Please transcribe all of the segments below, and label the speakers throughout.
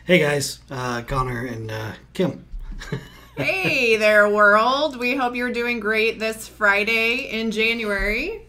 Speaker 1: Hey guys, Connor and Kim.
Speaker 2: Hey there, world. We hope you're doing great this Friday in January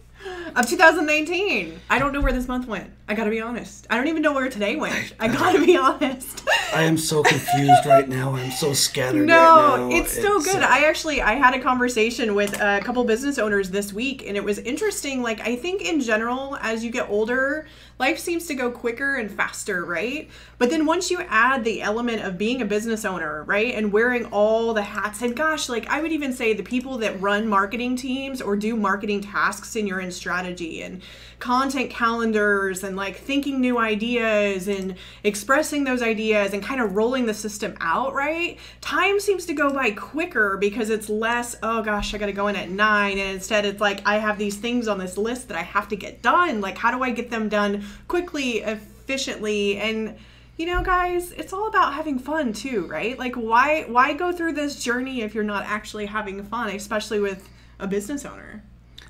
Speaker 2: of 2019. I don't know where this month went. I gotta be honest. I don't even know where today went. I gotta be honest.
Speaker 1: I am so confused right now. I'm so scattered right now.
Speaker 2: It's so good. I had a conversation with a couple business owners this week, and it was interesting. Like, I think in general, as you get older, life seems to go quicker and faster, right? But then once you add the element of being a business owner, right, and wearing all the hats, and gosh, like I would even say the people that run marketing teams or do marketing tasks and you're in strategy and content calendars and like thinking new ideas and expressing those ideas and kind of rolling the system out, right? Time seems to go by quicker because it's less, oh gosh, I got to go in at 9. And instead it's like, I have these things on this list that I have to get done. Like, how do I get them done quickly, efficiently? And you know, guys, it's all about having fun too, right? Like, why go through this journey if you're not actually having fun, especially with a business owner?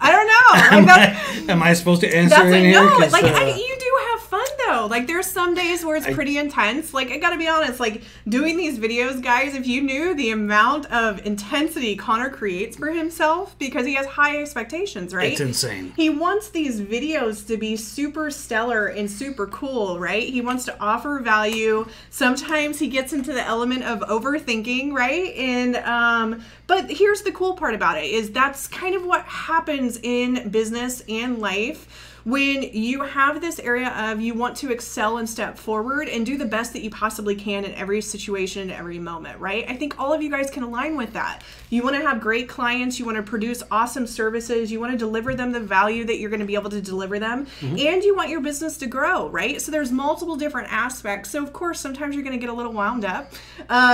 Speaker 2: I don't know.
Speaker 1: Am I supposed to answer in here?
Speaker 2: No, like you do have fun though. Like there's some days where it's pretty intense. Like I gotta be honest, like doing these videos, guys, if you knew the amount of intensity Connor creates for himself because he has high expectations, right?
Speaker 1: It's insane.
Speaker 2: He wants these videos to be super stellar and super cool, right? He wants to offer value. Sometimes he gets into the element of overthinking, right? And but here's the cool part about it is that's kind of what happens in business and life when you have this area of you want to excel and step forward and do the best that you possibly can in every situation, every moment, right? I think all of you guys can align with that. You want to have great clients, you want to produce awesome services, you want to deliver them the value that you're going to be able to deliver them, and you want your business to grow, right? So there's multiple different aspects. So of course, sometimes you're going to get a little wound up.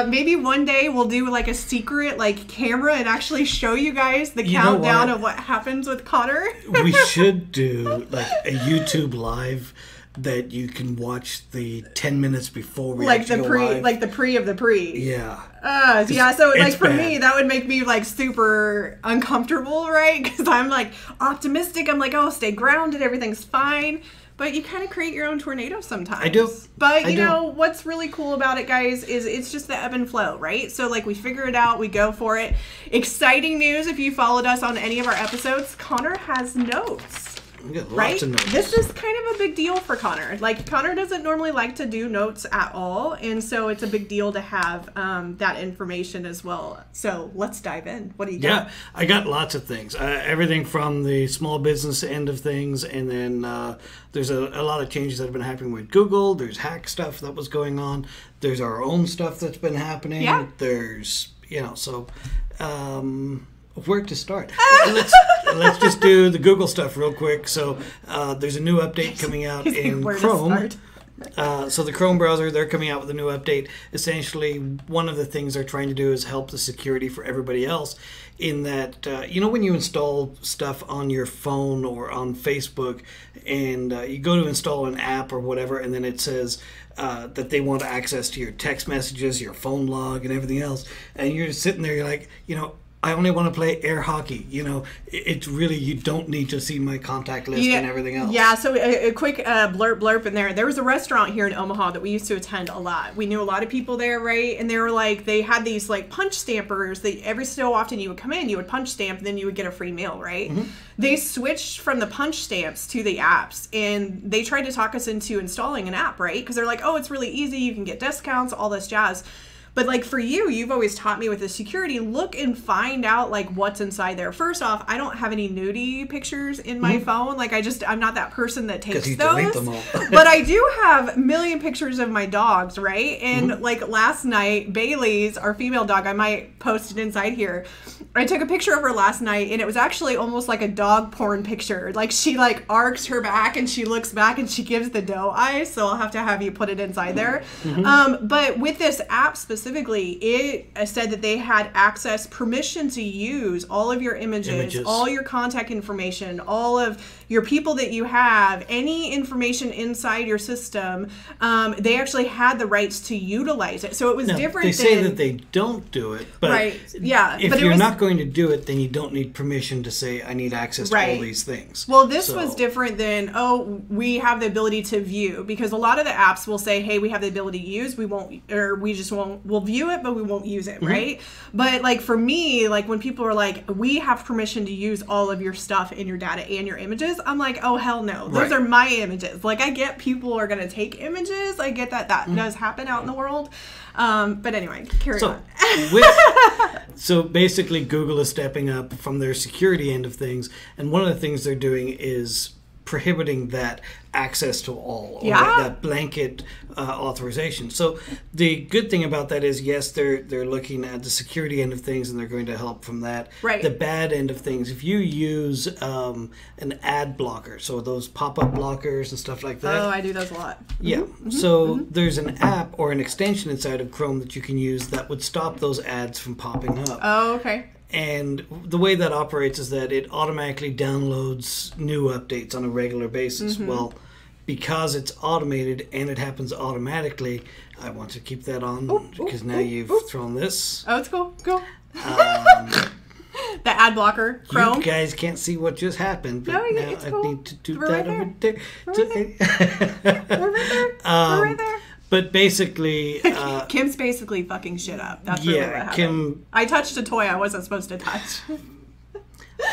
Speaker 2: Maybe one day we'll do like a secret like camera and actually show you guys the countdown of what happens with Conor.
Speaker 1: We should do like a YouTube live that you can watch the 10 minutes before we
Speaker 2: like
Speaker 1: actually
Speaker 2: the pre,
Speaker 1: go live.
Speaker 2: Like the pre of the pre.
Speaker 1: Yeah.
Speaker 2: Yeah. So like for
Speaker 1: bad.
Speaker 2: me, that would make me like super uncomfortable, right? Because I'm like optimistic. I'm like, oh, stay grounded. Everything's fine. But you kind of create your own tornado sometimes.
Speaker 1: I do.
Speaker 2: But you know, what's really cool about it, guys, is it's just the ebb and flow, right? So like we figure it out, we go for it. Exciting news, if you followed us on any of our episodes, Connor has notes.
Speaker 1: We got
Speaker 2: right?
Speaker 1: lots of notes.
Speaker 2: This is kind of a big deal for Connor. Like, Connor doesn't normally like to do notes at all, and so it's a big deal to have that information as well. So let's dive in. What do you got?
Speaker 1: Yeah, I got lots of things. Everything from the small business end of things, and then there's a lot of changes that have been happening with Google. There's hack stuff that was going on. There's our own stuff that's been happening.
Speaker 2: Yeah.
Speaker 1: There's, so... where to start? Let's just do the Google stuff real quick. So there's a new update coming out in Chrome. So the Chrome browser, they're coming out with a new update. Essentially, one of the things they're trying to do is help the security for everybody else in that, when you install stuff on your phone or on Facebook and you go to install an app or whatever, and then it says that they want access to your text messages, your phone log, and everything else. And you're just sitting there, you're like, I only want to play air hockey. It's really, you don't need to see my contact list and everything else.
Speaker 2: Yeah, so a quick blurb in there. There was a restaurant here in Omaha that we used to attend a lot. We knew a lot of people there, right? And they were like, they had these like punch stampers that every so often you would come in, you would punch stamp, and then you would get a free meal, right? Mm-hmm. They switched from the punch stamps to the apps, and they tried to talk us into installing an app, right? Because they're like, oh, it's really easy. You can get discounts, all this jazz. But like for you've always taught me with the security, look and find out like what's inside there. First off, I don't have any nudie pictures in my phone. Like I'm not that person that takes those.
Speaker 1: Delete them all.
Speaker 2: But I do have a million pictures of my dogs, right? And like last night, Bailey's, our female dog, I might post it inside here. I took a picture of her last night, and it was actually almost like a dog porn picture. Like she like arcs her back and she looks back and she gives the doe eyes. So I'll have to have you put it inside there. But with this app specifically, it said that they had permission to use all of your images, all your contact information, all of your people that you have, any information inside your system, they actually had the rights to utilize it. So it was different.
Speaker 1: They say that they don't do it, but
Speaker 2: right. Yeah.
Speaker 1: If you're not going to do it, then you don't need permission to say, I need access to all these things.
Speaker 2: Well, this was different than, we have the ability to view, because a lot of the apps will say, hey, we have the ability to use, we'll view it, but we won't use it, right? But like for me, like when people are like, we have permission to use all of your stuff in your data and your images, I'm like, oh, hell no. Those are my images. Like I get people are going to take images. I get that does happen out in the world. But anyway, carry on.
Speaker 1: So basically Google is stepping up from their security end of things. And one of the things they're doing is prohibiting that access to all, or that blanket authorization. So the good thing about that is, yes, they're looking at the security end of things and they're going to help from that.
Speaker 2: Right.
Speaker 1: The bad end of things, if you use an ad blocker, so those pop-up blockers and stuff like that.
Speaker 2: Oh, I do those a lot.
Speaker 1: Yeah. So there's an app or an extension inside of Chrome that you can use that would stop those ads from popping up.
Speaker 2: Oh, okay.
Speaker 1: And the way that operates is that it automatically downloads new updates on a regular basis. Well, because it's automated and it happens automatically, I want to keep that on because now you've thrown this.
Speaker 2: Oh, it's cool. Cool. The ad blocker, Chrome.
Speaker 1: You guys can't see what just happened, but
Speaker 2: now
Speaker 1: I
Speaker 2: cool.
Speaker 1: need to do
Speaker 2: We're
Speaker 1: that
Speaker 2: right
Speaker 1: over there.
Speaker 2: We're right there. We're right there.
Speaker 1: But basically...
Speaker 2: Kim's basically fucking shit up. That's really what happened.
Speaker 1: Kim...
Speaker 2: I touched a toy I wasn't supposed to touch.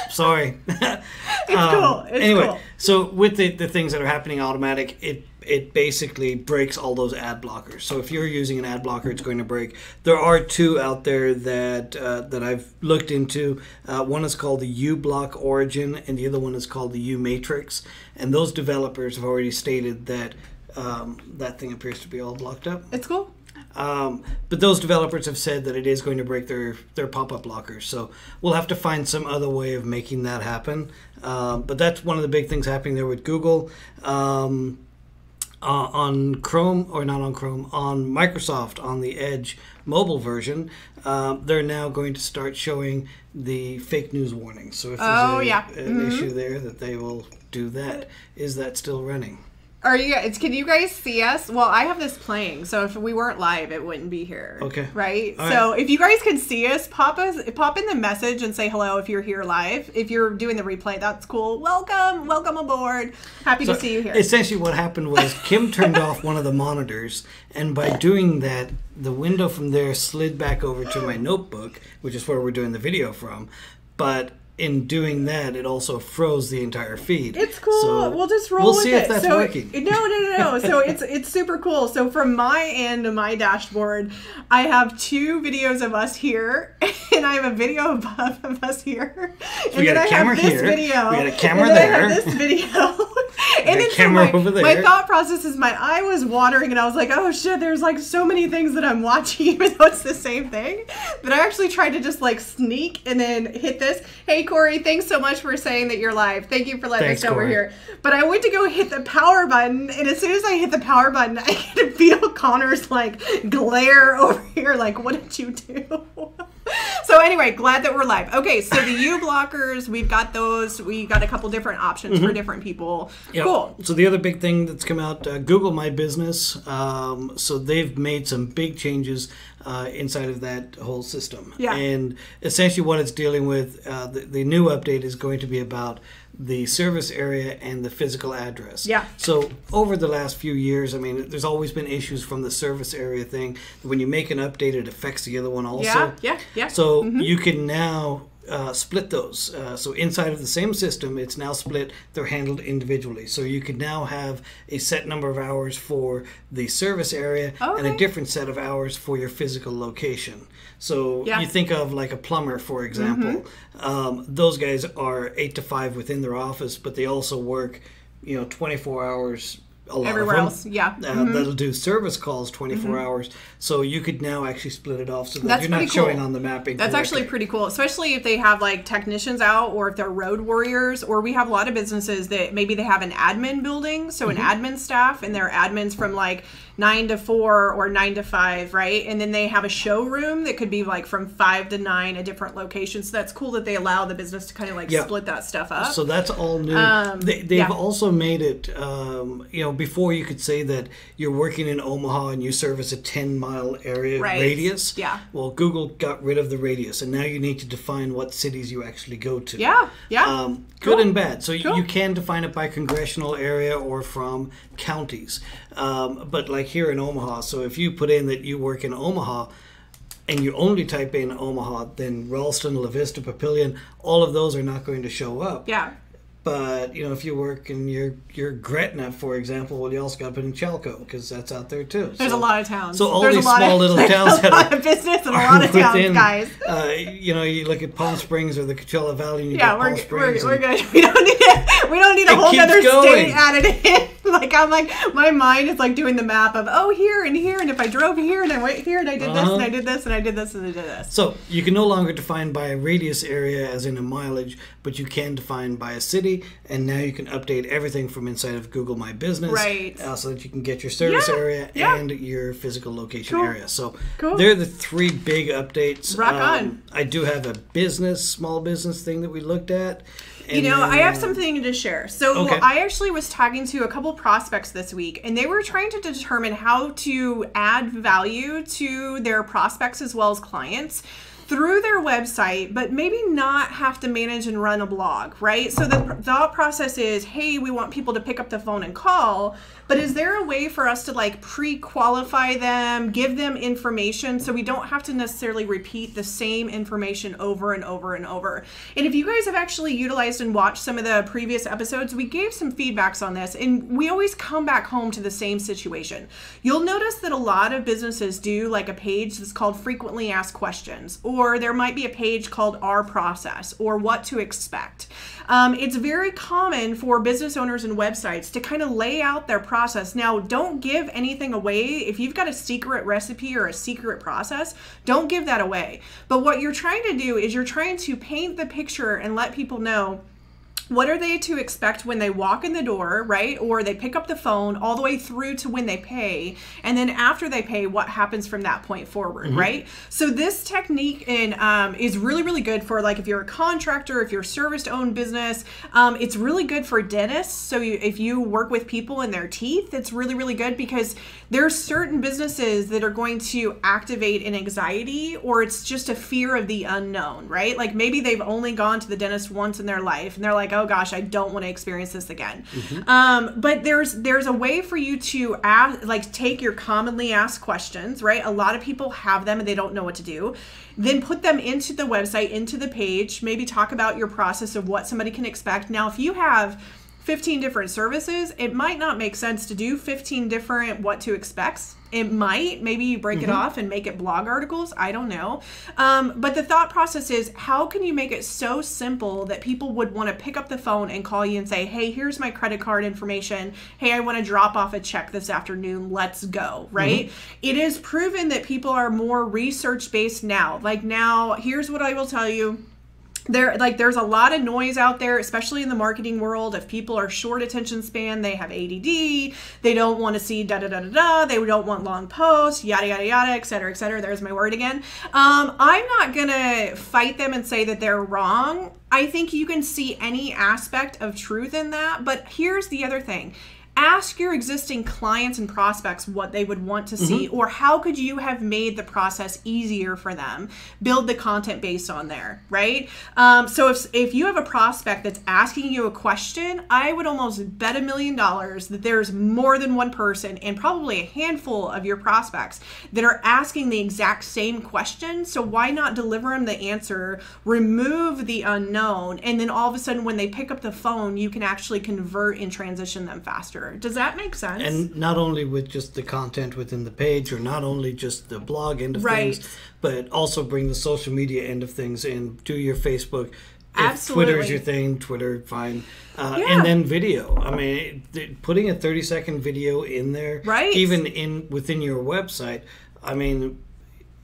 Speaker 1: Sorry.
Speaker 2: It's cool.
Speaker 1: Anyway,
Speaker 2: cool.
Speaker 1: so with the things that are happening automatic, it basically breaks all those ad blockers. So if you're using an ad blocker, it's going to break. There are two out there that I've looked into. One is called the uBlock Origin, and the other one is called the uMatrix. And those developers have already stated that that thing appears to be all blocked up.
Speaker 2: It's cool.
Speaker 1: But those developers have said that it is going to break their pop-up blockers. So we'll have to find some other way of making that happen. But that's one of the big things happening there with Google. On Chrome, or not on Chrome, on Microsoft, on the Edge mobile version, they're now going to start showing the fake news warning. So if there's an issue there, that they will do that. Is that still running?
Speaker 2: Can you guys see us? Well, I have this playing, so if we weren't live, it wouldn't be here.
Speaker 1: Okay.
Speaker 2: Right? So if you guys can see us, pop in the message and say hello if you're here live. If you're doing the replay, that's cool. Welcome aboard. Happy to see you here.
Speaker 1: Essentially what happened was Kim turned off one of the monitors, and by doing that, the window from there slid back over to my notebook, which is where we're doing the video from. But in doing that, it also froze the entire feed.
Speaker 2: It's cool. So we'll just roll with it.
Speaker 1: We'll see if that's working.
Speaker 2: No. So it's super cool. So from my end of my dashboard, I have 2 videos of us here, and I have a video of us here.
Speaker 1: So and then I have this
Speaker 2: video.
Speaker 1: We got a camera there.
Speaker 2: I have this video. And then
Speaker 1: camera over there.
Speaker 2: My thought process is my eye was watering, and I was like, oh shit, there's like so many things that I'm watching, even though it's the same thing. But I actually tried to just like sneak and then hit this. Hey, Corey, thanks so much for saying that you're live. Thank you for letting us know we're here. But I went to go hit the power button, and as soon as I hit the power button, I could feel Connor's like glare over here, like, what did you do? So anyway, glad that we're live. Okay, so the U blockers, we've got those. We got a couple different options for different people. Yep. Cool.
Speaker 1: So the other big thing that's come out, Google My Business. So they've made some big changes inside of that whole system.
Speaker 2: Yeah.
Speaker 1: And essentially what it's dealing with, the new update is going to be about the service area and the physical address.
Speaker 2: Yeah.
Speaker 1: So over the last few years, I mean, there's always been issues from the service area thing. When you make an update, it affects the other one also.
Speaker 2: Yeah.
Speaker 1: So you can now split those. So inside of the same system, it's now split. They're handled individually. So you can now have a set number of hours for the service area and a different set of hours for your physical location. So you think of like a plumber, for example. Those guys are 8 to 5 within their office, but they also work, 24 hours a lot
Speaker 2: everywhere
Speaker 1: of them.
Speaker 2: else. Yeah.
Speaker 1: That'll do service calls 24 hours. So you could now actually split it off so that
Speaker 2: That's
Speaker 1: you're not
Speaker 2: pretty cool.
Speaker 1: showing on the mapping.
Speaker 2: That's
Speaker 1: correctly.
Speaker 2: actually pretty cool, especially if they have like technicians out or if they're road warriors, or we have a lot of businesses that maybe they have an admin building, so an admin staff, and they're admins from like 9 to 4 or 9 to 5, right? And then they have a showroom that could be like from 5 to 9 at different locations. So that's cool that they allow the business to kind of like split that stuff up.
Speaker 1: So that's all new. They've also made it, before you could say that you're working in Omaha and you service a 10-mile area radius.
Speaker 2: Yeah.
Speaker 1: Well, Google got rid of the radius, and now you need to define what cities you actually go to.
Speaker 2: Yeah. Yeah.
Speaker 1: Good and bad. So you can define it by congressional area or from counties. But like here in Omaha, so if you put in that you work in Omaha and you only type in Omaha, then Ralston, La Vista, Papillion, all of those are not going to show up.
Speaker 2: Yeah.
Speaker 1: But, if you work in your Gretna, for example, well, you also got to put in Chalco because that's out there too.
Speaker 2: There's a lot of towns.
Speaker 1: So all
Speaker 2: there's
Speaker 1: these small little towns
Speaker 2: that a lot of business and a lot of towns, guys.
Speaker 1: You look at Palm Springs or the Coachella Valley, and you get Palm Springs.
Speaker 2: We're good. We don't need a whole other state added in. My mind is like doing the map of here and here, and if I drove here and I went here and I did this and I did this and I did this and I did this.
Speaker 1: So you can no longer define by a radius area as in a mileage, but you can define by a city, and now you can update everything from inside of Google My Business,
Speaker 2: right?
Speaker 1: So that you can get your service area and your physical location area. So
Speaker 2: cool.
Speaker 1: They're the 3 big updates.
Speaker 2: Rock on.
Speaker 1: I do have a small business thing that we looked at.
Speaker 2: I have something to share. So I actually was talking to a couple prospects this week, and they were trying to determine how to add value to their prospects as well as clients through their website, but maybe not have to manage and run a blog, right? So the thought process is, hey, we want people to pick up the phone and call, but is there a way for us to like pre-qualify them, give them information so we don't have to necessarily repeat the same information over and over and over? And if you guys have actually utilized and watched some of the previous episodes, we gave some feedbacks on this, and we always come back home to the same situation. You'll notice that a lot of businesses do like a page that's called frequently asked questions, or there might be a page called our process or what to expect. It's very common for business owners and websites to kind of lay out their process. Now, don't give anything away. If you've got a secret recipe or a secret process, don't give that away. But what you're trying to do is you're trying to paint the picture and let people know what are they to expect when they walk in the door, right? Or they pick up the phone all the way through to when they pay. And then after they pay, what happens from that point forward, right? So this technique is really, really good for like if you're a contractor, if you're a service-owned business. It's really good for dentists. So if you work with people in their teeth, it's really, really good because there's certain businesses that are going to activate an anxiety, or it's just a fear of the unknown, right? Like maybe they've only gone to the dentist once in their life and they're like, oh gosh, I don't want to experience this again. But there's a way for you to take your commonly asked questions, right? A lot of people have them and they don't know what to do. Then put them into the website, into the page, maybe talk about your process of what somebody can expect. Now, if you have 15 different services, it might not make sense to do 15 different what to expects. It might. Maybe you break it off and make it blog articles. I don't know. But the thought process is, how can you make it so simple that people would want to pick up the phone and call you and say, hey, here's my credit card information. Hey, I want to drop off a check this afternoon. Let's go, right? It is proven that people are more research-based now. Like now, here's what I will tell you. There's a lot of noise out there, especially in the marketing world. If people are short attention span, they have ADD, they don't want to see da-da-da-da-da, they don't want long posts, yada, yada, yada, et cetera, et cetera. There's my word again. I'm not going to fight them and say that they're wrong. I think you can see any aspect of truth in that. But here's the other thing. Ask your existing clients and prospects what they would want to see, or how could you have made the process easier for them? Build the content based on there, right? So if you have a prospect that's asking you a question, I would almost bet $1 million that there's more than one person and probably a handful of your prospects that are asking the exact same question. So why not deliver them the answer, remove the unknown, and then all of a sudden when they pick up the phone, you can actually convert and transition them faster. Does that make sense?
Speaker 1: And not only with just the content within the page, or not only just the blog end of things, but also bring the social media end of things in. Do your Facebook
Speaker 2: Absolutely.
Speaker 1: Twitter's your thing, Twitter, fine. And then video. I mean, putting a 30-second video in there,
Speaker 2: right?
Speaker 1: Even within your website. I mean,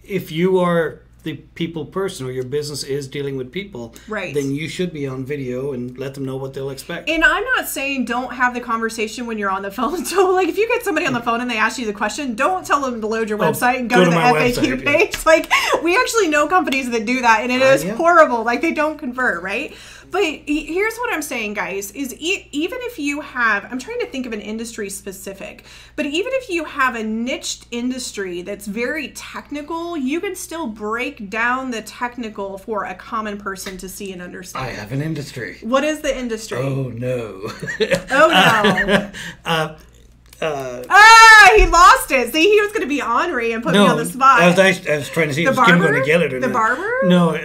Speaker 1: if you are the people person or your business is dealing with people,
Speaker 2: right,
Speaker 1: then you should be on video and let them know what they'll expect.
Speaker 2: And I'm not saying don't have the conversation when you're on the phone. So like if you get somebody on the phone and they ask you the question, don't tell them to load your website and go to the FAQ page. Yeah. Like we actually know companies that do that, and it is horrible. Like they don't convert, right? But here's what I'm saying, guys, is even if you have, I'm trying to think of an industry specific, but even if you have a niched industry that's very technical, you can still break down the technical for a common person to see and understand.
Speaker 1: I have an industry.
Speaker 2: What is the industry?
Speaker 1: Oh, no.
Speaker 2: He lost it. See, he was going to be ornery and put me on the spot.
Speaker 1: I was trying to see if Kim going to get it or not.
Speaker 2: The barber?
Speaker 1: No.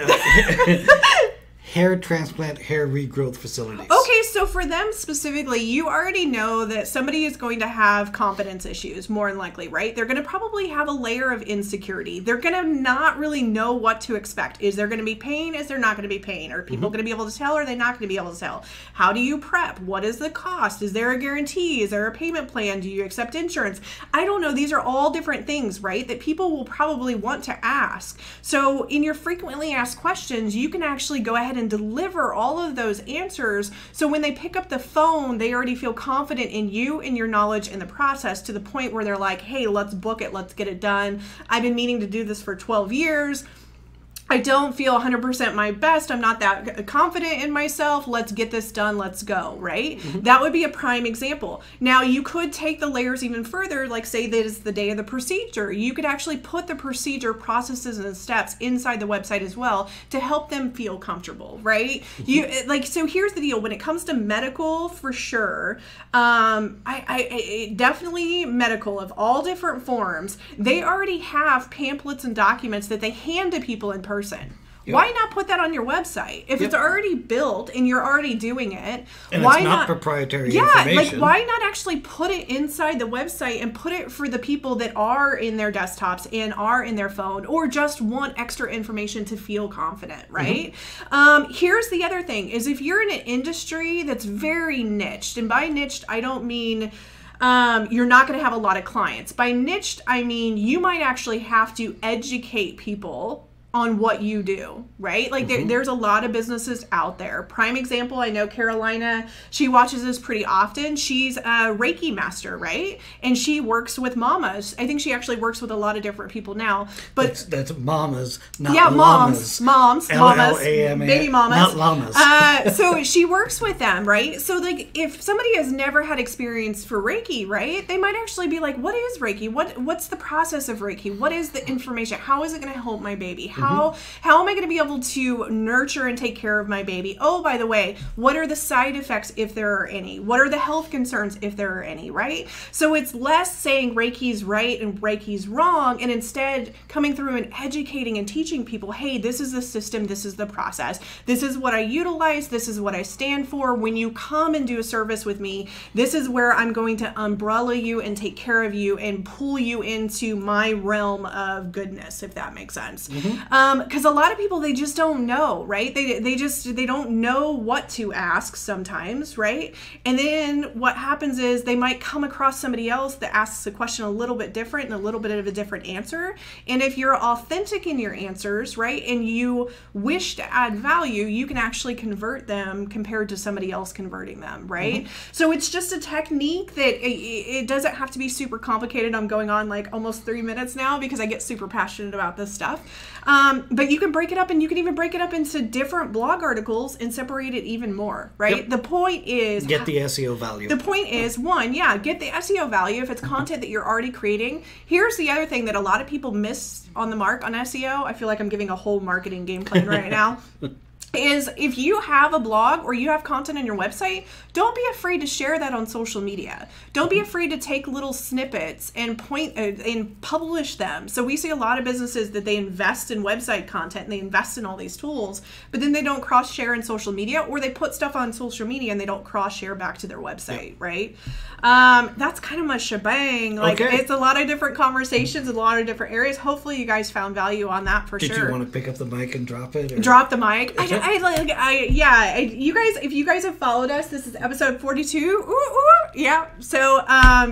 Speaker 1: Hair transplant, hair regrowth facilities.
Speaker 2: Okay, so for them specifically, you already know that somebody is going to have confidence issues, more than likely, right? They're going to probably have a layer of insecurity. They're going to not really know what to expect. Is there going to be pain? Is there not going to be pain? Are people going to be able to tell? Or are they not going to be able to tell? How do you prep? What is the cost? Is there a guarantee? Is there a payment plan? Do you accept insurance? I don't know. These are all different things, right? That people will probably want to ask. So in your frequently asked questions, you can actually go ahead and deliver all of those answers, so when they pick up the phone, they already feel confident in you and your knowledge in the process, to the point where they're like, hey, let's book it, let's get it done. I've been meaning to do this for 12 years. I don't feel 100% my best. I'm not that confident in myself. Let's get this done. Let's go, right? That would be a prime example. Now, you could take the layers even further, like say that it's the day of the procedure. You could actually put the procedure processes and steps inside the website as well to help them feel comfortable, right? So here's the deal. When it comes to medical, for sure, I definitely medical of all different forms, they already have pamphlets and documents that they hand to people in person. Yep. Why not put that on your website? If it's already built and you're already doing it,
Speaker 1: and
Speaker 2: why
Speaker 1: it's not proprietary information?
Speaker 2: Like why not actually put it inside the website and put it for the people that are in their desktops and are in their phone, or just want extra information to feel confident, right? Here's the other thing, is if you're in an industry that's very niched, and by niched, I don't mean you're not going to have a lot of clients. By niched, I mean you might actually have to educate people on what you do, right? Like there's a lot of businesses out there. Prime example, I know Carolina, she watches this pretty often. She's a Reiki master, right? And she works with mamas. I think she actually works with a lot of different people now. But
Speaker 1: that's mamas, not llamas.
Speaker 2: Moms,
Speaker 1: L-L-A-M-A,
Speaker 2: baby mamas.
Speaker 1: Not llamas.
Speaker 2: So she works with them, right? So like if somebody has never had experience for Reiki, right? They might actually be like, what is Reiki? What's the process of Reiki? What is the information? How is it going to help my baby? How am I going to be able to nurture and take care of my baby? Oh, by the way, what are the side effects if there are any? What are the health concerns if there are any, right? So it's less saying Reiki's right and Reiki's wrong, and instead coming through and educating and teaching people, hey, this is the system, this is the process, this is what I utilize, this is what I stand for. When you come and do a service with me, this is where I'm going to umbrella you and take care of you and pull you into my realm of goodness, if that makes sense. Because a lot of people, they just don't know, right? They don't know what to ask sometimes, right? And then what happens is they might come across somebody else that asks a question a little bit different and a little bit of a different answer. And if you're authentic in your answers, right, and you wish to add value, you can actually convert them compared to somebody else converting them, right? So it's just a technique that it doesn't have to be super complicated. I'm going on like almost 3 minutes now because I get super passionate about this stuff. But you can break it up, and you can even break it up into different blog articles and separate it even more, right?
Speaker 1: Yep.
Speaker 2: The point is...
Speaker 1: Get the SEO value.
Speaker 2: The point is, one, get the SEO value if it's content that you're already creating. Here's the other thing that a lot of people miss on the mark on SEO. I feel like I'm giving a whole marketing game plan right now. Is if you have a blog or you have content on your website, don't be afraid to share that on social media. Don't be afraid to take little snippets and publish them. So we see a lot of businesses that they invest in website content and they invest in all these tools, but then they don't cross share in social media, or they put stuff on social media and they don't cross share back to their website, right? That's kind of my shebang. Like it's a lot of different conversations, a lot of different areas. Hopefully you guys found value on that for sure.
Speaker 1: Did you want to pick up the mic and drop it? Or?
Speaker 2: Drop the mic. I you guys, if you guys have followed us, this is episode 42. Yeah. So,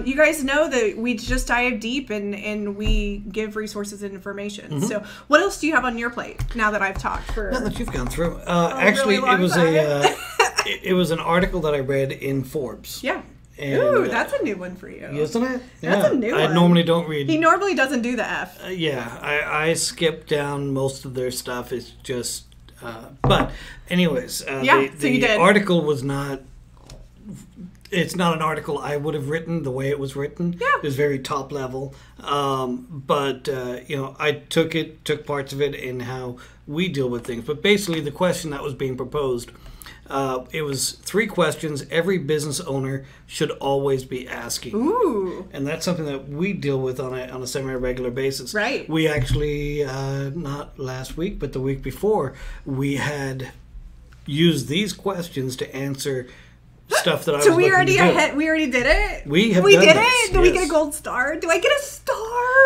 Speaker 2: you guys know that we just dive deep and we give resources and information. So, what else do you have on your plate now that I've talked for?
Speaker 1: Now that you've gone through, actually, it was it was an article that I read in Forbes.
Speaker 2: Yeah. And, that's a new one for you.
Speaker 1: Isn't it?
Speaker 2: That's a new one.
Speaker 1: I normally don't read.
Speaker 2: He normally doesn't do the F.
Speaker 1: I skip down most of their stuff. It's just, but anyways.
Speaker 2: So you did.
Speaker 1: Article was not, it's not an article I would have written the way it was written.
Speaker 2: Yeah.
Speaker 1: It was very top level. But I took parts of it in how we deal with things. But basically the question that was being proposed, it was 3 questions every business owner should always be asking.
Speaker 2: Ooh.
Speaker 1: And that's something that we deal with on a semi-regular basis.
Speaker 2: Right.
Speaker 1: We actually, not last week, but the week before, we had used these questions to answer stuff that I was
Speaker 2: looking to do.
Speaker 1: So
Speaker 2: we already did it?
Speaker 1: We did
Speaker 2: it? Do we get a gold star? Do I get a star?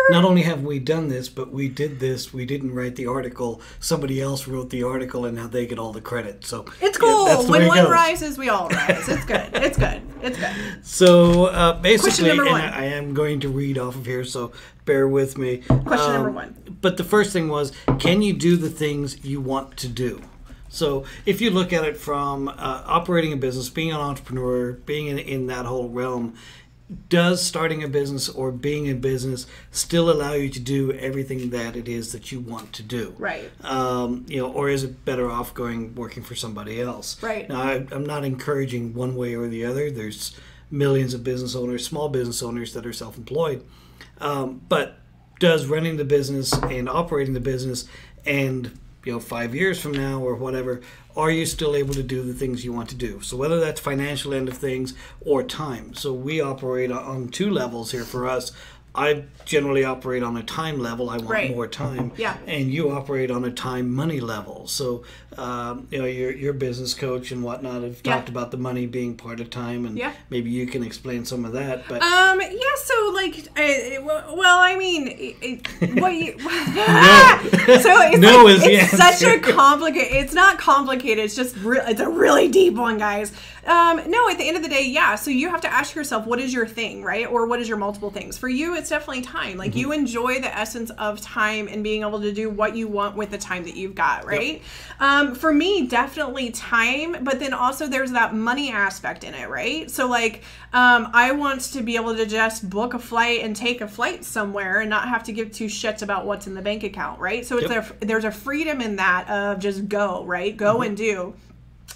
Speaker 1: Not only have we done this, but we did this. We didn't write the article. Somebody else wrote the article, and now they get all the credit. So
Speaker 2: it's cool. When one rises, we all rise. It's good. It's good. It's good.
Speaker 1: So basically,
Speaker 2: and
Speaker 1: I am going to read off of here, so bear with me.
Speaker 2: Question number 1.
Speaker 1: But the first thing was, can you do the things you want to do? So if you look at it from operating a business, being an entrepreneur, being in that whole realm, does starting a business or being in business still allow you to do everything that it is that you want to do?
Speaker 2: Right.
Speaker 1: Or is it better off working for somebody else?
Speaker 2: Right.
Speaker 1: Now, I'm not encouraging one way or the other. There's millions of business owners, small business owners that are self-employed. But does running the business and operating the business and 5 years from now or whatever, are you still able to do the things you want to do? So whether that's financial end of things or time. So we operate on 2 levels here for us. I generally operate on a time level. I want more time.
Speaker 2: Yeah.
Speaker 1: And you operate on a time money level. So, your business coach and whatnot have talked about the money being part of time, and maybe you can explain some of that. But
Speaker 2: so like, it's such a complicated. It's not complicated. It's just it's a really deep one, guys. No, at the end of the day, so you have to ask yourself, what is your thing, right? Or what is your multiple things? For you, it's definitely time. Like you enjoy the essence of time and being able to do what you want with the time that you've got, right? Yep. For me, definitely time, but then also there's that money aspect in it, right? So like, I want to be able to just book a flight and take a flight somewhere and not have to give 2 shits about what's in the bank account, right? So there's a freedom in that of just go, right? Go and do.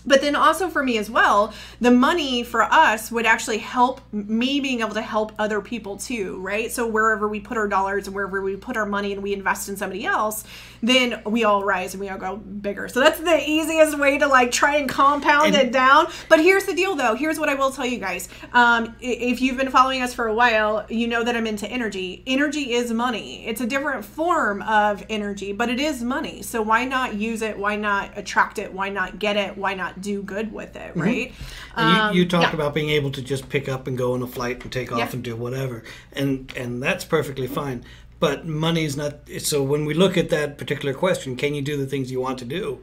Speaker 2: But then also for me as well, the money for us would actually help me being able to help other people too, right? So wherever we put our dollars and wherever we put our money and we invest in somebody else, then we all rise and we all go bigger. So that's the easiest way to like try and compound it down. But here's the deal though. Here's what I will tell you guys. If you've been following us for a while, you know that I'm into energy. Energy is money. It's a different form of energy, but it is money. So why not use it? Why not attract it? Why not get it? Why not do good with it, right?
Speaker 1: And you talked about being able to just pick up and go on a flight and take off and do whatever, and that's perfectly fine. But money's not. So when we look at that particular question, can you do the things you want to do?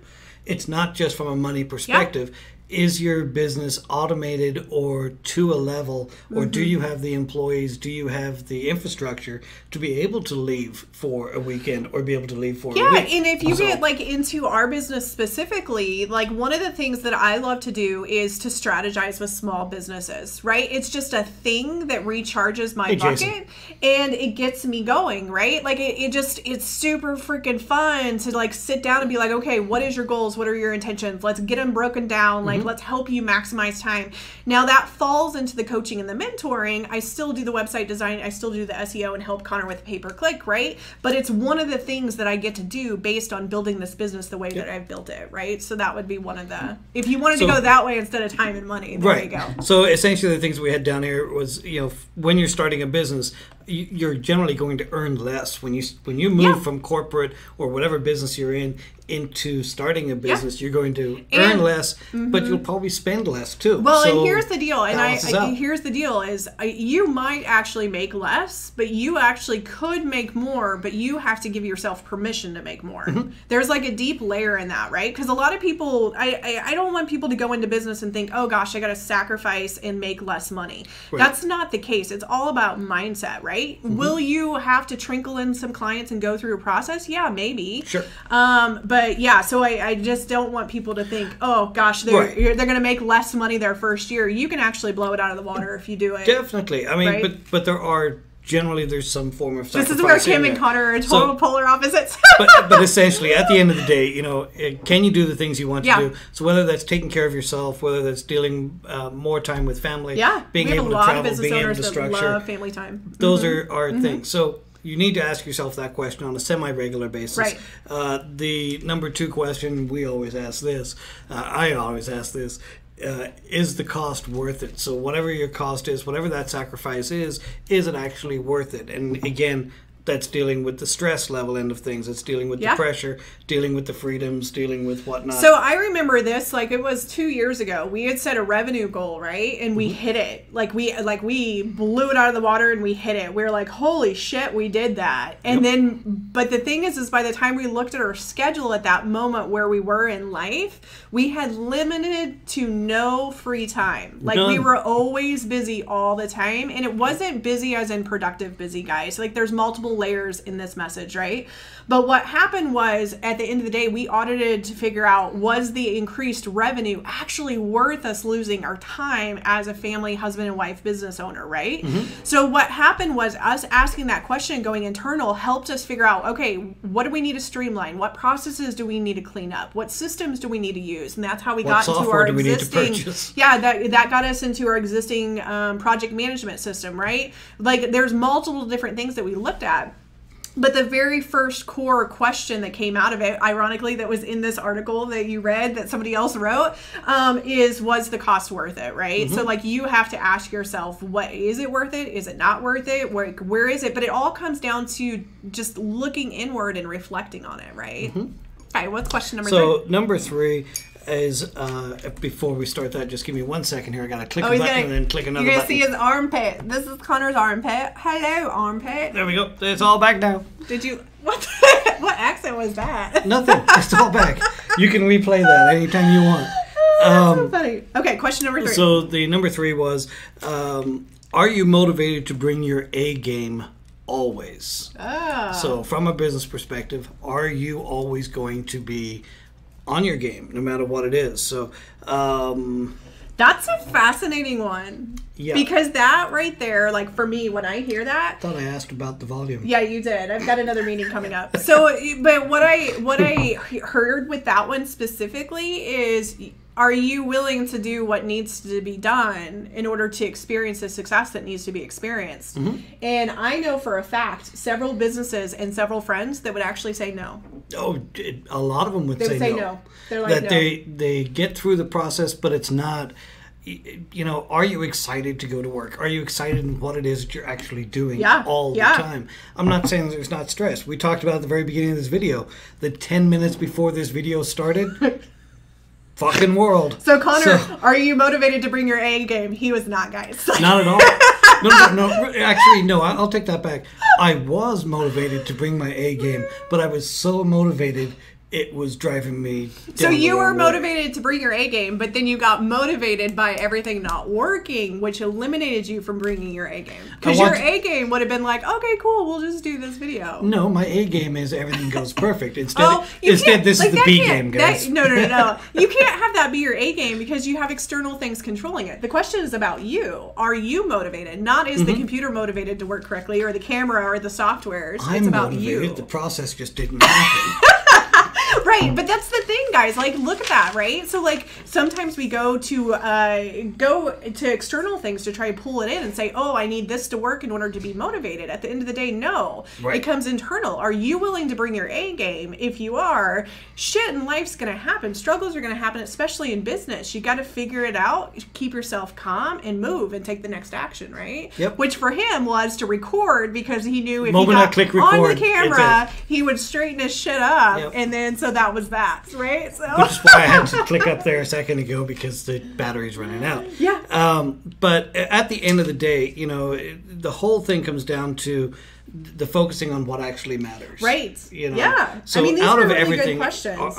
Speaker 1: It's not just from a money perspective. Is your business automated or to a level, or do you have the employees, do you have the infrastructure to be able to leave for a weekend or be able to leave for a week?
Speaker 2: Yeah, and if you get like into our business specifically, like one of the things that I love to do is to strategize with small businesses, right? It's just a thing that recharges my bucket and it gets me going, right? Like it's super freaking fun to like sit down and be like, okay, what is your goals? What are your intentions? Let's get them broken down. Like, let's help you maximize time. Now that falls into the coaching and the mentoring. I still do the website design. I still do the SEO and help Conor with pay-per-click, right? But it's one of the things that I get to do based on building this business the way that I've built it, right? So that would be one of the, if you wanted to go that way instead of time and money, there you go.
Speaker 1: So essentially the things we had down here was, when you're starting a business, you're generally going to earn less when you move from corporate or whatever business you're in into starting a business. You're going to earn less, but you'll probably spend less too.
Speaker 2: Well, and here's the deal, here's the deal is you might actually make less, but you actually could make more, but you have to give yourself permission to make more. There's like a deep layer in that, right? Because a lot of people, I don't want people to go into business and think, oh gosh, I got to sacrifice and make less money. Right. That's not the case. It's all about mindset, right? Will you have to trickle in some clients and go through a process? Yeah, maybe.
Speaker 1: Sure.
Speaker 2: But yeah, so I just don't want people to think, oh gosh, they're going to make less money their first year. You can actually blow it out of the water if you do it.
Speaker 1: Definitely. I mean, but there are generally there's some form of sacrifice.
Speaker 2: This is where Kim and Conor are total polar opposites.
Speaker 1: but essentially, at the end of the day, can you do the things you want to do? So whether that's taking care of yourself, whether that's dealing more time with family, being able to travel, being able to structure,
Speaker 2: love family time.
Speaker 1: Those are things. So you need to ask yourself that question on a semi-regular basis.
Speaker 2: Right.
Speaker 1: The number 2 question, we always ask this, I always ask this, is the cost worth it? So whatever your cost is, whatever that sacrifice is it actually worth it? And again, that's dealing with the stress level end of things. It's dealing with the pressure, dealing with the freedoms, dealing with whatnot.
Speaker 2: So I remember this, like it was 2 years ago. We had set a revenue goal, right? And we hit it. Like we blew it out of the water and we hit it. We were like, holy shit, we did that. And then, but the thing is by the time we looked at our schedule at that moment where we were in life, we had limited to no free time. Like we were always busy all the time. And it wasn't busy as in productive busy, guys. Like there's multiple layers in this message, right? But what happened was at the end of the day, we audited to figure out, was the increased revenue actually worth us losing our time as a family husband and wife business owner, right? So what happened was us asking that question, going internal, helped us figure out, okay, what do we need to streamline? What processes do we need to clean up? What systems do we need to use? And that's how we got into our existing, that got us into our existing project management system, right? Like there's multiple different things that we looked at. But the very first core question that came out of it, ironically, that was in this article that you read that somebody else wrote, was the cost worth it, right? So like you have to ask yourself, what is it worth it? Is it not worth it? Where is it? But it all comes down to just looking inward and reflecting on it, right? Okay, what's question number 3?
Speaker 1: So number 3 is, before we start that, just give me 1 second here. I got to click a button and then click another button.
Speaker 2: You're going to see his armpit. This is Conor's armpit. Hello, armpit.
Speaker 1: There we go. It's all back now.
Speaker 2: Did you... What accent was that?
Speaker 1: Nothing. It's all back. You can replay that anytime you want.
Speaker 2: That's so funny. Okay, question number 3.
Speaker 1: So the number 3 was, are you motivated to bring your A game always? So from a business perspective, are you always going to be on your game, no matter what it is? So
Speaker 2: that's a fascinating one. Yeah. Because that right there, like for me, when I hear that,
Speaker 1: I thought I asked about the volume.
Speaker 2: Yeah, you did. I've got another meeting coming up. So, but what I heard with that one specifically is, are you willing to do what needs to be done in order to experience the success that needs to be experienced? And I know for a fact several businesses and several friends that would actually say no.
Speaker 1: Oh, a lot of them would say no.
Speaker 2: They're like,
Speaker 1: that they get through the process, but it's not. Are you excited to go to work? Are you excited in what it is that you're actually doing all the time? I'm not saying there's not stress. We talked about at the very beginning of this video, the 10 minutes before this video started. Fucking world.
Speaker 2: So Conor, are you motivated to bring your A game? He was not, guys.
Speaker 1: Not at all. No. Actually, no. I'll take that back. I was motivated to bring my A game, but I was so motivated it was driving me down.
Speaker 2: So you were motivated to bring your A game, but then you got motivated by everything not working, which eliminated you from bringing your A game. Because your A game would have been like, okay, cool, we'll just do this video.
Speaker 1: No, my A game is everything goes perfect. Instead, this is the B game, guys.
Speaker 2: No. You can't have that be your A game because you have external things controlling it. The question is about you. Are you motivated? Not is the computer motivated to work correctly, or the camera, or the software. It's about
Speaker 1: motivated.
Speaker 2: you.
Speaker 1: The process just didn't happen.
Speaker 2: Right, but that's the thing, guys. Like, look at that, right? So, like, sometimes we go to external things to try to pull it in and say, oh, I need this to work in order to be motivated. At the end of the day, no. Right. It comes internal. Are you willing to bring your A game? If you are, shit in life's going to happen. Struggles are going to happen, especially in business. You got to figure it out, keep yourself calm, and move and take the next action, right?
Speaker 1: Yep.
Speaker 2: Which for him was to record, because he knew if
Speaker 1: Moment
Speaker 2: he
Speaker 1: I
Speaker 2: got
Speaker 1: click
Speaker 2: on the
Speaker 1: record,
Speaker 2: camera, he would straighten his shit up.
Speaker 1: Yep.
Speaker 2: And then, so that was that, right? So.
Speaker 1: Which is why I had to click up there a second ago, because the battery's running out.
Speaker 2: Yeah.
Speaker 1: But at the end of the day, you know, the whole thing comes down to the focusing on what actually matters.
Speaker 2: Right.
Speaker 1: You know?
Speaker 2: Yeah.
Speaker 1: So
Speaker 2: I mean, these
Speaker 1: out
Speaker 2: are
Speaker 1: of
Speaker 2: really
Speaker 1: everything,
Speaker 2: good questions.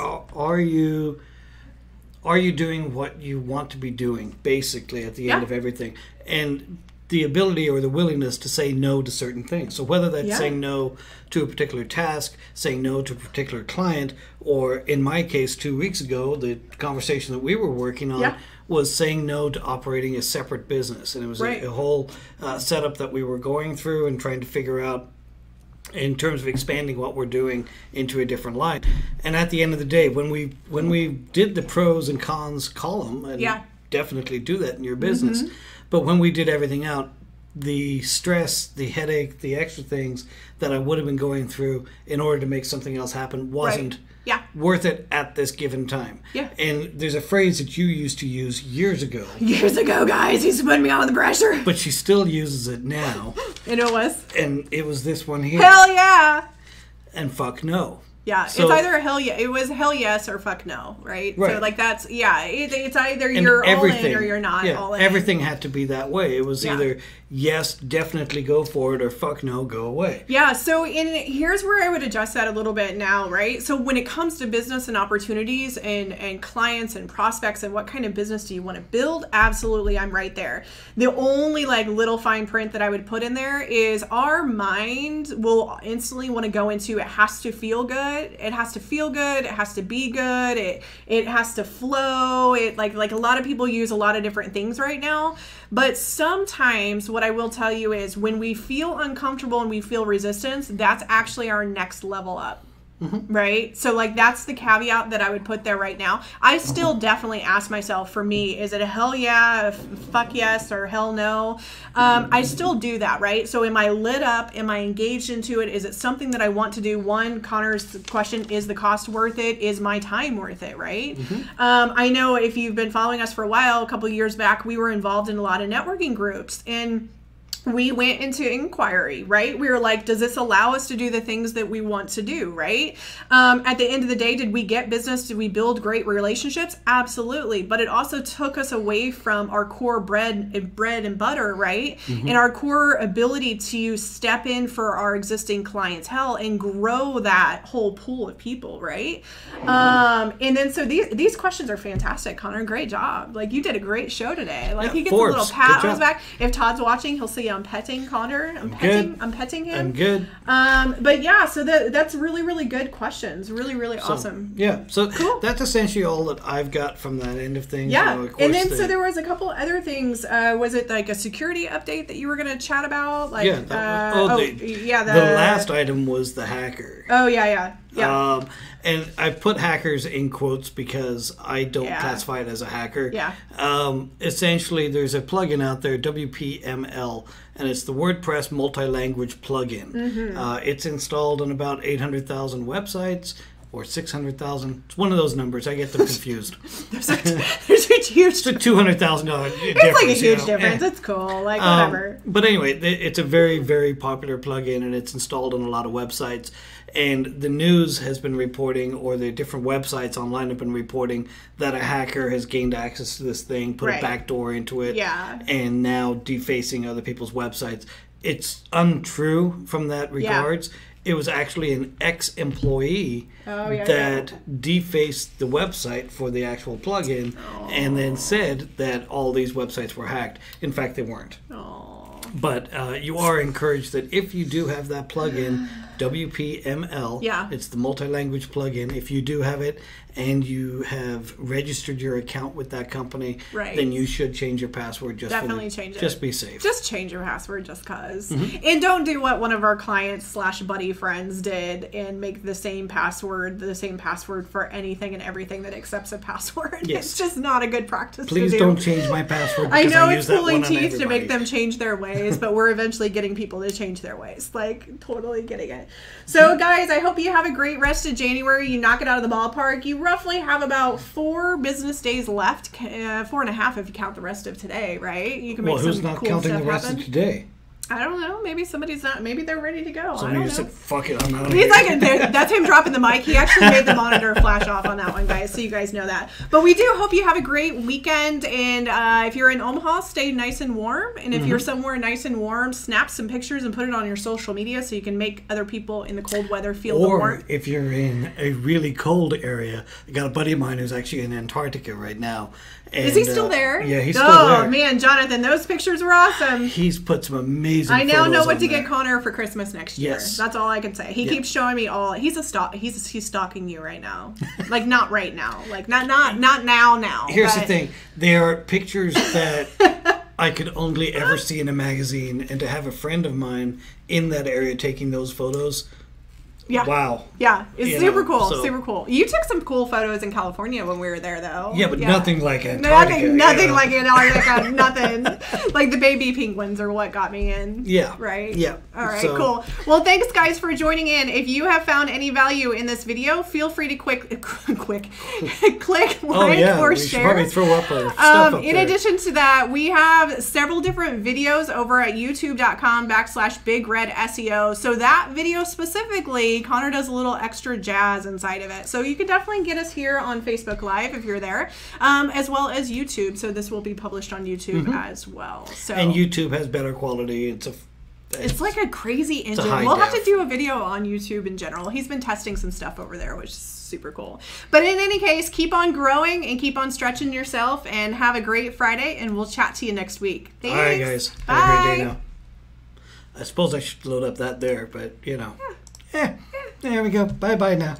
Speaker 1: Are you doing what you want to be doing, basically, at the end of everything? And the ability or the willingness to say no to certain things. So whether that's saying no to a particular task, saying no to a particular client, or in my case 2 weeks ago, the conversation that we were working on was saying no to operating a separate business. And it was a whole setup that we were going through and trying to figure out in terms of expanding what we're doing into a different line. And at the end of the day, when we did the pros and cons column, and definitely do that in your business, but when we did everything out, the stress, the headache, the extra things that I would have been going through in order to make something else happen wasn't worth it at this given time.
Speaker 2: Yeah.
Speaker 1: And there's a phrase that you used to use years ago.
Speaker 2: Years ago, guys. He's putting me on the pressure.
Speaker 1: But she still uses it now.
Speaker 2: And it was?
Speaker 1: And it was this one here.
Speaker 2: Hell yeah.
Speaker 1: And fuck no.
Speaker 2: Yeah, so, it's either a hell yeah. It was hell yes or fuck no, right? So like that's it's either you're all in or you're not all in.
Speaker 1: Everything had to be that way. It was either yes, definitely go for it, or fuck no, go away.
Speaker 2: Yeah. So here's where I would adjust that a little bit now, right? So when it comes to business and opportunities and clients and prospects and what kind of business do you want to build? Absolutely, I'm right there. The only like little fine print that I would put in there is our mind will instantly want to go into it has to feel good. It has to feel good. It has to be good. It has to flow. It like a lot of people use a lot of different things right now. But sometimes what I will tell you is when we feel uncomfortable and we feel resistance, that's actually our next level up. Right? So like that's the caveat that I would put there right now. I still definitely ask myself, for me, is it a hell yeah, fuck yes, or hell no? I still do that, right? So am I lit up? Am I engaged into it? Is it something that I want to do? One, Connor's question, is the cost worth it? Is my time worth it, right? I know if you've been following us for a while, a couple of years back, we were involved in a lot of networking groups, and we went into inquiry, right? We were like, does this allow us to do the things that we want to do, right? At the end of the day, did we get business? Did we build great relationships? Absolutely. But it also took us away from our core bread and butter, right? And our core ability to step in for our existing clientele and grow that whole pool of people, right? And then so these questions are fantastic, Connor. Great job. Like, you did a great show today. Like, he gets
Speaker 1: Forbes,
Speaker 2: a little pat on his back. If Todd's watching, he'll see I'm petting Conor. I'm petting him.
Speaker 1: I'm good.
Speaker 2: But yeah, so that's really, really good questions. Really, really awesome.
Speaker 1: Yeah. So
Speaker 2: cool.
Speaker 1: That's essentially all that I've got from that end of things.
Speaker 2: Yeah.
Speaker 1: You know, of course,
Speaker 2: and then so there was a couple other things. Was it like a security update that you were going to chat about? Like,
Speaker 1: the last item was the hacker.
Speaker 2: Oh, yeah.
Speaker 1: And I put hackers in quotes because I don't classify it as a hacker.
Speaker 2: Yeah.
Speaker 1: Essentially, there's a plugin out there, WPML, and it's the WordPress multi-language plugin. It's installed on about 800,000 websites. Or 600,000. It's one of those numbers. I get them confused.
Speaker 2: There's a huge.
Speaker 1: It's a $200,000 difference.
Speaker 2: It's like a huge difference. It's cool. Like whatever.
Speaker 1: But anyway, it's a very, very popular plugin, and it's installed on a lot of websites. And the news has been reporting, or the different websites online have been reporting, that a hacker has gained access to this thing, put a backdoor into it, and now defacing other people's websites. It's untrue from that regards. It was actually an ex-employee that defaced the website for the actual plugin and then said that all these websites were hacked. In fact, they weren't. But you are encouraged that if you do have that plugin, WPML.
Speaker 2: Yeah.
Speaker 1: It's the multi-language plugin. If you do have it and you have registered your account with that company, then you should change your password.
Speaker 2: Definitely change it.
Speaker 1: Just be safe.
Speaker 2: Just change your password just because. And don't do what one of our clients / buddy friends did and make the same password for anything and everything that accepts a password.
Speaker 1: Yes.
Speaker 2: It's just not a good practice
Speaker 1: Please
Speaker 2: to do.
Speaker 1: don't change my password.
Speaker 2: I know
Speaker 1: I
Speaker 2: it's pulling teeth to make them change their ways, but we're eventually getting people to change their ways. Like, totally getting it. So, guys, I hope you have a great rest of January. You knock it out of the ballpark. You roughly have about 4 business days left, 4.5 if you count the rest of today, right? You can make some cool stuff happen.
Speaker 1: Who's not counting the rest of today?
Speaker 2: I don't know. Maybe somebody's not. Maybe they're ready to go.
Speaker 1: Somebody just said, "Fuck it, I'm out."
Speaker 2: He's like, that's him dropping the mic. He actually made the monitor flash off on that one, guys. So you guys know that. But we do hope you have a great weekend. And if you're in Omaha, stay nice and warm. And if you're somewhere nice and warm, snap some pictures and put it on your social media so you can make other people in the cold weather feel the warmth.
Speaker 1: Or if you're in a really cold area, I got a buddy of mine who's actually in Antarctica right now. And,
Speaker 2: is he still there?
Speaker 1: Yeah, he's still there.
Speaker 2: Oh, man, Jonathan, those pictures were awesome.
Speaker 1: He's put some amazing
Speaker 2: I now know what to
Speaker 1: there.
Speaker 2: get Conor for Christmas next year.
Speaker 1: Yes.
Speaker 2: That's all I can say. He keeps showing me all. He's stalking you right now. Like, not right now. Like, not now.
Speaker 1: Here's the thing. There are pictures that I could only ever see in a magazine, and to have a friend of mine in that area taking those photos.
Speaker 2: Yeah.
Speaker 1: Wow.
Speaker 2: Yeah. It's super cool. Super cool. You took some cool photos in California when we were there, though.
Speaker 1: Yeah, but nothing like Antarctica.
Speaker 2: Nothing like Antarctica. Nothing. Like the baby penguins are what got me in.
Speaker 1: Yeah.
Speaker 2: Right?
Speaker 1: Yeah.
Speaker 2: All right, cool. Well, thanks, guys, for joining in. If you have found any value in this video, feel free to click like or share.
Speaker 1: Should probably throw up our stuff up
Speaker 2: in
Speaker 1: there.
Speaker 2: addition to that, we have several different videos over at youtube.com/BigRedSEO. So that video specifically, Conor does a little extra jazz inside of it. So you can definitely get us here on Facebook Live if you're there, as well as YouTube. So this will be published on YouTube as well. So
Speaker 1: and YouTube has better quality.
Speaker 2: It's like a crazy engine. We'll have to do a video on YouTube in general. He's been testing some stuff over there, which is super cool. But in any case, keep on growing and keep on stretching yourself, and have a great Friday, and we'll chat to you next week. Thanks.
Speaker 1: All right, guys.
Speaker 2: Bye.
Speaker 1: Have a great day now. I suppose I should load up that there, but, you know. Yeah. There we go. Bye-bye now.